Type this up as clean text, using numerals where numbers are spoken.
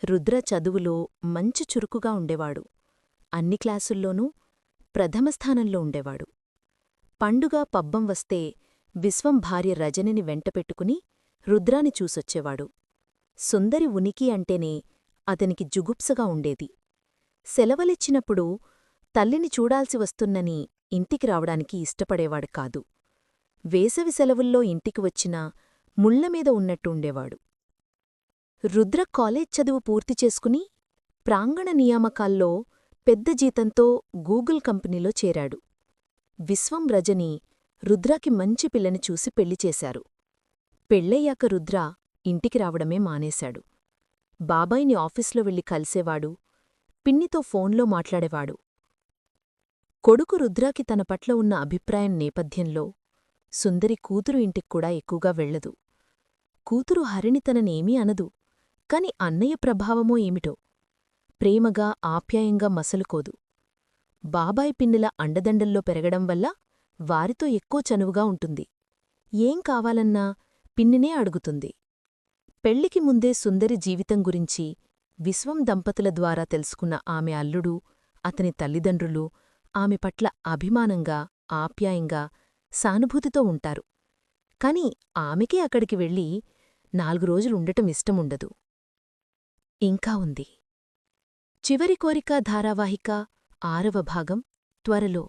రుద్ర చదువులో మంచి చురుకుగా ఉండేవాడు. అన్ని క్లాసుల్లోనూ ప్రథమ స్థానంలో ఉండేవాడు. పండుగ పబ్బం వస్తే విశ్వం భార్య రజనిని వెంటపెట్టుకుని రుద్రాని చూసొచ్చేవాడు. సుందరి ఉనికి అంటేనే అతనికి జుగుప్సగా ఉండేది. సెలవులిచ్చినప్పుడు తల్లిని చూడాల్సి వస్తున్నని ఇంటికి రావడానికి ఇష్టపడేవాడు కాదు. వేసవి సెలవుల్లో ఇంటికి వచ్చినా ముళ్లమీద ఉన్నట్టు ఉండేవాడు. రుద్ర కాలేజ్ చదువు పూర్తి చేసుకుని ప్రాంగణ నియామకాల్లో పెద్ద జీతంతో గూగుల్ కంపెనీలో చేరాడు. విశ్వం రజని రుద్రాకి మంచి పిల్లని చూసి పెళ్లిచేశారు. పెళ్లయ్యాక రుద్ర ఇంటికి రావడమే మానేశాడు. బాబాయిని ఆఫీస్లో వెళ్లి కలిసేవాడు, పిన్నితో ఫోన్లో మాట్లాడేవాడు. కొడుకు రుద్రాకి తన పట్ల ఉన్న అభిప్రాయం నేపథ్యంలో సుందరి కూతురు ఇంటిక్కూడా ఎక్కువగా వెళ్లదు. కూతురు హరిణి తననేమీ అనదు, కాని అన్నయ్య ప్రభావమో ఏమిటో ప్రేమగా ఆప్యాయంగా మసలుకోదు. బాబాయ్ పిన్నిల అండదండల్లో పెరగడం వల్ల వారితో ఎక్కువ చనువుగా ఉంటుంది. ఏం కావాలన్నా పిన్నినే అడుగుతుంది. పెళ్లికి ముందే సుందరి జీవితం గురించి విశ్వం దంపతుల ద్వారా తెలుసుకున్న ఆమె అల్లుడు, అతని తల్లిదండ్రులు ఆమె పట్ల అభిమానంగా, ఆప్యాయంగా, సానుభూతితో ఉంటారు. కాని ఆమెకే అక్కడికి వెళ్ళి 4 రోజులుండటం ఇష్టముండదు. ఇంకా ఉంది. చివరి కోరిక ధారావాహిక 6వ భాగం త్వరలో.